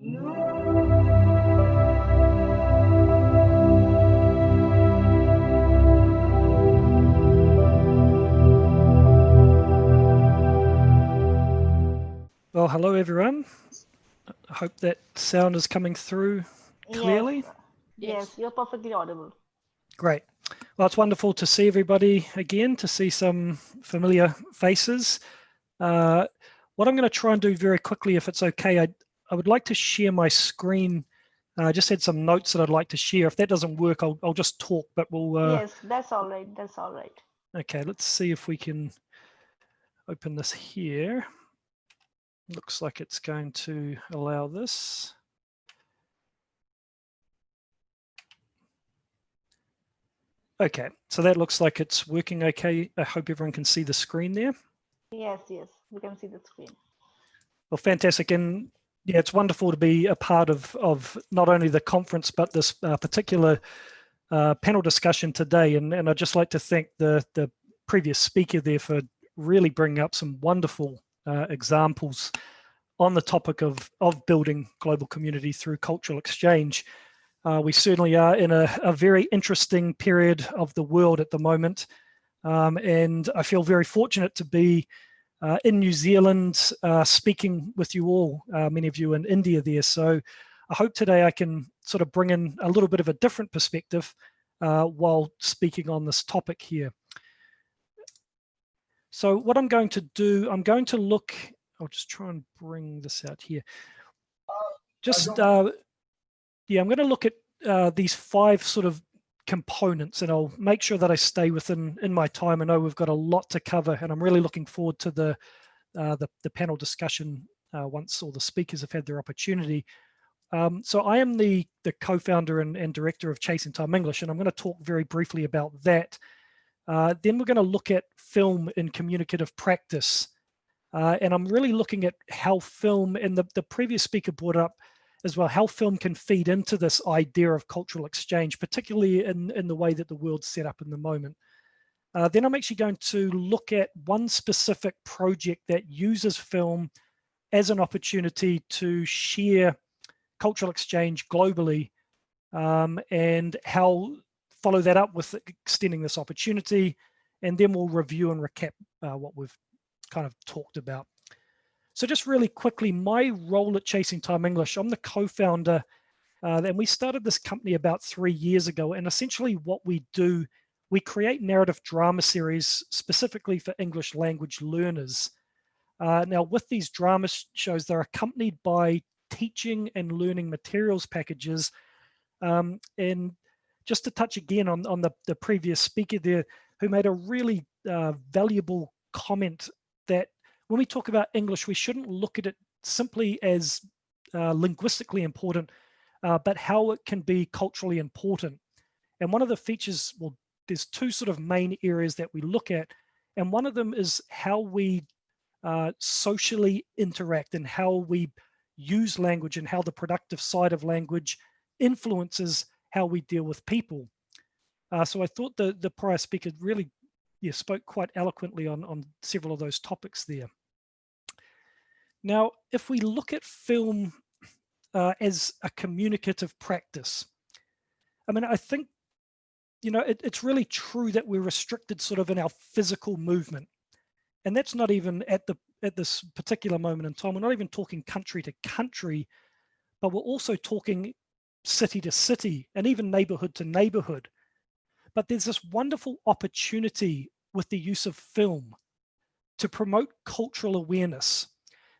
Well, hello everyone. I hope that sound is coming through clearly. Yes, you're perfectly audible. Great. Well, it's wonderful to see everybody again, to see some familiar faces. What I'm going to try and do very quickly, if it's okay, I would like to share my screen. I just had some notes that I'd like to share. If that doesn't work, I'll just talk, but we'll... Yes, that's all right. That's all right. Okay, let's see if we can open this here. Looks like it's going to allow this. Okay, so that looks like it's working okay. I hope everyone can see the screen there. Yes, we can see the screen. Well, fantastic. And yeah, it's wonderful to be a part of not only the conference, but this particular panel discussion today. And I'd just like to thank the previous speaker there for really bringing up some wonderful examples on the topic of building global community through cultural exchange. We certainly are in a very interesting period of the world at the moment. And I feel very fortunate to be in New Zealand speaking with you all, many of you in India there. So I hope today I can sort of bring in a little bit of a different perspective while speaking on this topic here. So what I'm going to do, I'm going to look, I'll just try and bring this out here. Yeah, I'm going to look at these 5 sort of components, and I'll make sure that I stay within my time. I know we've got a lot to cover, and I'm really looking forward to the panel discussion once all the speakers have had their opportunity. So I am the co-founder and director of Chasing Time English, and I'm going to talk very briefly about that. Then we're going to look at film in communicative practice. And I'm really looking at how film, and the previous speaker brought up as well, how film can feed into this idea of cultural exchange, particularly in the way that the world's set up in the moment. Then I'm actually going to look at one specific project that uses film as an opportunity to share cultural exchange globally, and how follow that up with extending this opportunity. And then we'll review and recap what we've kind of talked about. So just really quickly, my role at Chasing Time English, I'm the co-founder, and we started this company about 3 years ago. And essentially what we do, we create narrative drama series specifically for English language learners. Now with these drama shows, they're accompanied by teaching and learning materials packages. And just to touch again on the previous speaker there, who made a really valuable comment that when we talk about English, we shouldn't look at it simply as linguistically important, but how it can be culturally important. And one of the features, well, there's 2 sort of main areas that we look at. And one of them is how we socially interact and how we use language and how the productive side of language influences how we deal with people. So I thought the prior speaker really spoke quite eloquently on several of those topics there. Now, if we look at film as a communicative practice, I mean, I think, it's really true that we're restricted sort of in our physical movement. And that's not even at this particular moment in time. We're not even talking country to country, but we're also talking city to city and even neighborhood to neighborhood. But there's this wonderful opportunity with the use of film to promote cultural awareness.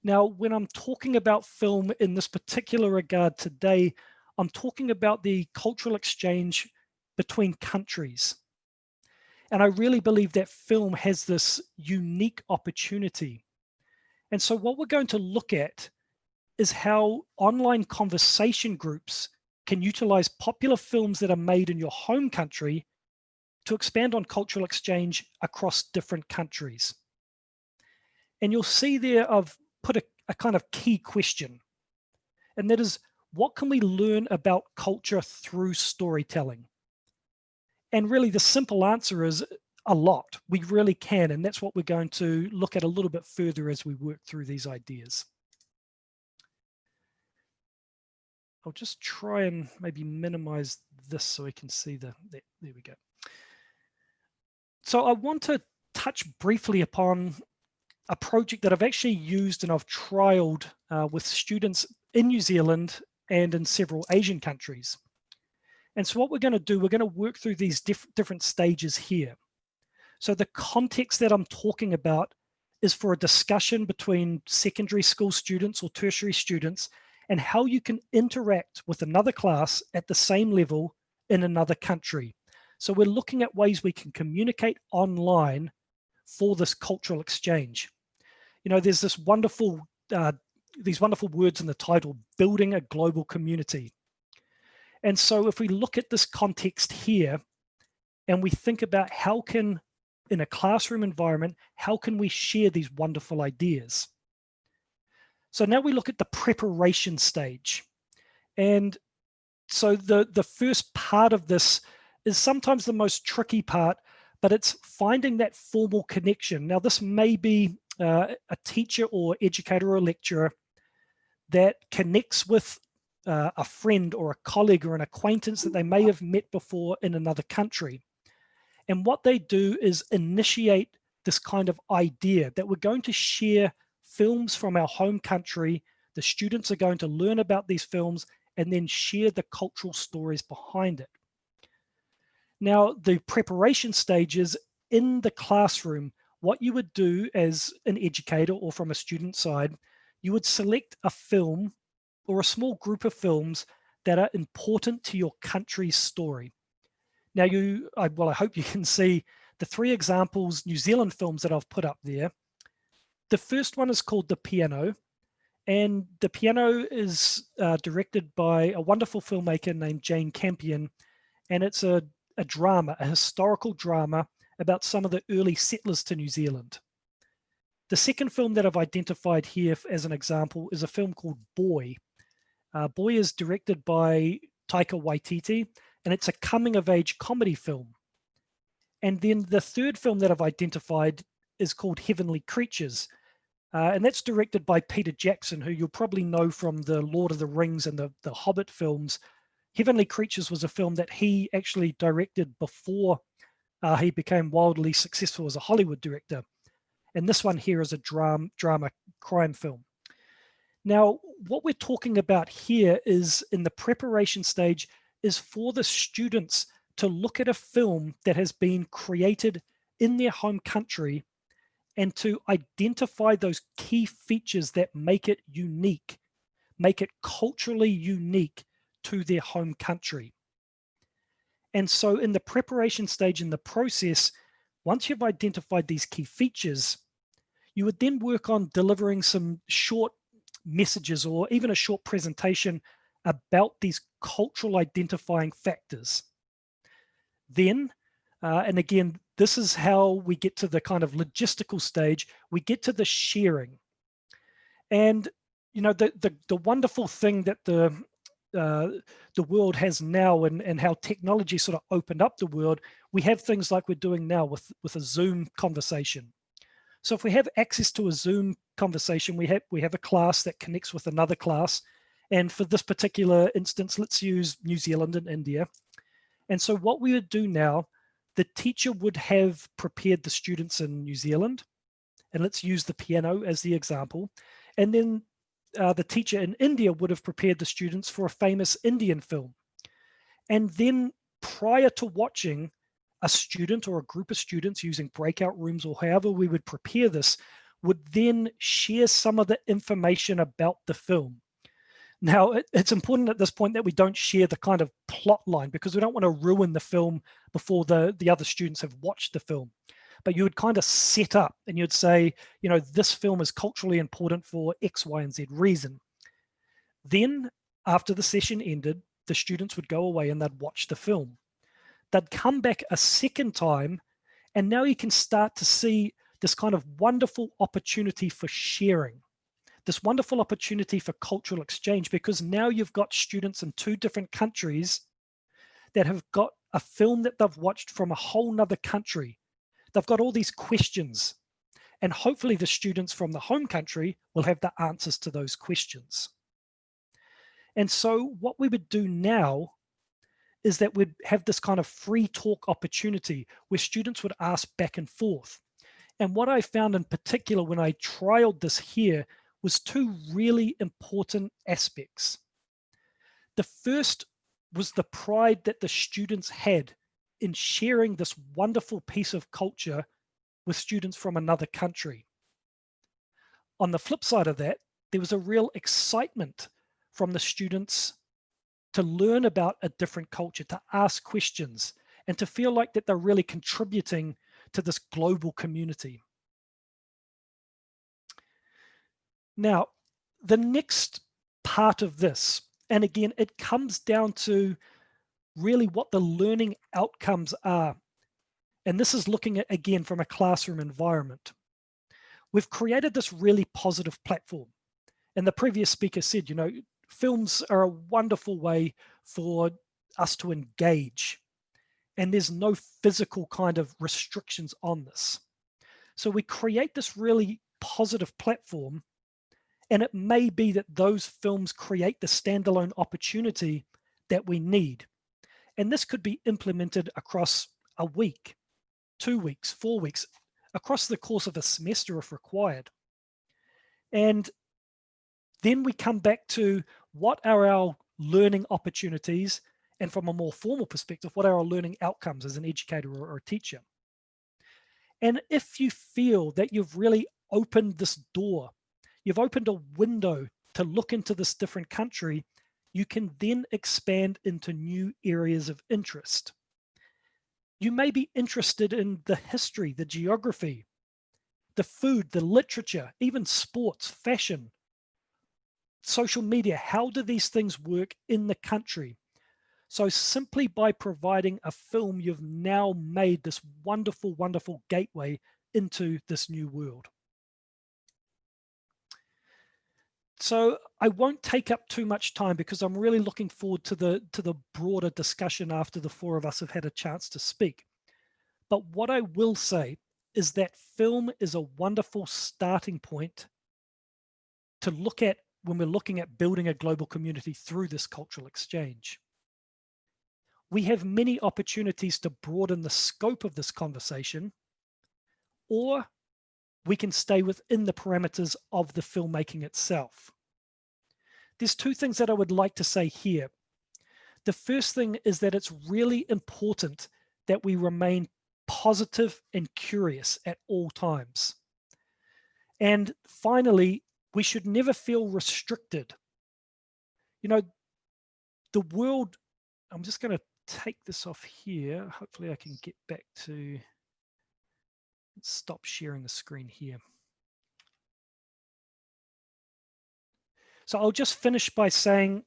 Now, when I'm talking about film in this particular regard today, I'm talking about the cultural exchange between countries. And I really believe that film has this unique opportunity. And so what we're going to look at is how online conversation groups can utilize popular films that are made in your home country to expand on cultural exchange across different countries. And you'll see there I've put a kind of key question, and that is, what can we learn about culture through storytelling? And really the simple answer is a lot. We really can, and that's what we're going to look at a little bit further as we work through these ideas. I'll just try and maybe minimize this so we can see there we go. So I want to touch briefly upon a project that I've actually used and I've trialed with students in New Zealand and in several Asian countries. And so what we're going to do, we're going to work through these different stages here. So the context that I'm talking about is for a discussion between secondary school students or tertiary students and how you can interact with another class at the same level in another country. So we're looking at ways we can communicate online for this cultural exchange. You know, there's this wonderful, these wonderful words in the title, building a global community. And so if we look at this context here and we think about how can, in a classroom environment, how can we share these wonderful ideas? So now we look at the preparation stage. And so the first part of this is sometimes the most tricky part, but it's finding that formal connection. Now this may be a teacher or educator or lecturer that connects with a friend or a colleague or an acquaintance that they may have met before in another country. And what they do is initiate this kind of idea that we're going to share films from our home country. The students are going to learn about these films and then share the cultural stories behind it. Now, the preparation stages in the classroom, what you would do as an educator or from a student side, you would select a film or a small group of films that are important to your country's story. Now, I hope you can see the 3 examples New Zealand films that I've put up there. The first one is called The Piano, and The Piano is directed by a wonderful filmmaker named Jane Campion, and it's a drama, a historical drama about some of the early settlers to New Zealand. The second film that I've identified here as an example is a film called Boy. Boy is directed by Taika Waititi, and it's a coming-of-age comedy film. And then the third film that I've identified is called Heavenly Creatures, and that's directed by Peter Jackson, who you'll probably know from the Lord of the Rings and the Hobbit films. Heavenly Creatures was a film that he actually directed before he became wildly successful as a Hollywood director. And this one here is a drama crime film. Now, what we're talking about here is in the preparation stage is for the students to look at a film that has been created in their home country and to identify those key features that make it unique, make it culturally unique to their home country. And so in the preparation stage in the process, once you've identified these key features, you would then work on delivering some short messages or even a short presentation about these cultural identifying factors. Then, and again, this is how we get to the kind of logistical stage, we get to the sharing. And, you know, the wonderful thing that the world has now and how technology sort of opened up the world, we have things like we're doing now with a Zoom conversation. So if we have access to a Zoom conversation, we have a class that connects with another class. And for this particular instance, let's use New Zealand and India. And so what we would do now, the teacher would have prepared the students in New Zealand, and let's use The Piano as the example. And then the teacher in India would have prepared the students for a famous Indian film. And then prior to watching, a student or a group of students using breakout rooms or however we would prepare this would then share some of the information about the film. Now, it's important at this point that we don't share the kind of plot line because we don't want to ruin the film before the other students have watched the film. But you would kind of set up and you'd say, you know, this film is culturally important for X, Y, and Z reason. Then after the session ended, the students would go away and they'd watch the film. They'd come back a second time, and now you can start to see this kind of wonderful opportunity for sharing, this wonderful opportunity for cultural exchange, because now you've got students in 2 different countries that have got a film that they've watched from a whole nother country. They've got all these questions, and hopefully the students from the home country will have the answers to those questions. And so what we would do now is that we'd have this kind of free talk opportunity where students would ask back and forth. And what I found in particular when I trialed this here was two really important aspects. The first was the pride that the students had in sharing this wonderful piece of culture with students from another country. On the flip side of that, there was a real excitement from the students to learn about a different culture, to ask questions, and to feel like that they're really contributing to this global community. Now, the next part of this, and again, it comes down to really what the learning outcomes are. And this is looking at, again, from a classroom environment. We've created this really positive platform. And the previous speaker said, you know, films are a wonderful way for us to engage. And there's no physical kind of restrictions on this. So we create this really positive platform, and it may be that those films create the standalone opportunity that we need. And this could be implemented across a week, 2 weeks, 4 weeks, across the course of a semester if required. And then we come back to what are our learning opportunities, and from a more formal perspective, what are our learning outcomes as an educator or a teacher. And if you feel that you've really opened this door, you've opened a window to look into this different country, you can then expand into new areas of interest. You may be interested in the history, the geography, the food, the literature, even sports, fashion, social media. How do these things work in the country? So simply by providing a film, you've now made this wonderful, wonderful gateway into this new world. So I won't take up too much time because I'm really looking forward to the broader discussion after the four of us have had a chance to speak. But what I will say is that film is a wonderful starting point to look at when we're looking at building a global community through this cultural exchange. We have many opportunities to broaden the scope of this conversation, or we can stay within the parameters of the filmmaking itself. There's two things that I would like to say here. The first thing is that it's really important that we remain positive and curious at all times. And finally, we should never feel restricted. You know, the world, I'm just going to take this off here. Hopefully I can get back to, stop sharing the screen here. So I'll just finish by saying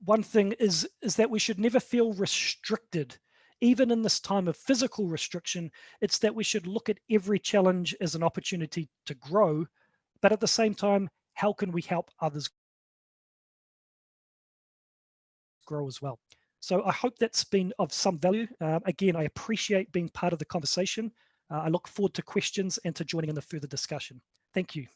one thing is that we should never feel restricted. Even in this time of physical restriction, it's that we should look at every challenge as an opportunity to grow, but at the same time, how can we help others grow as well? So I hope that's been of some value. Again, I appreciate being part of the conversation. I look forward to questions and to joining in the further discussion. Thank you.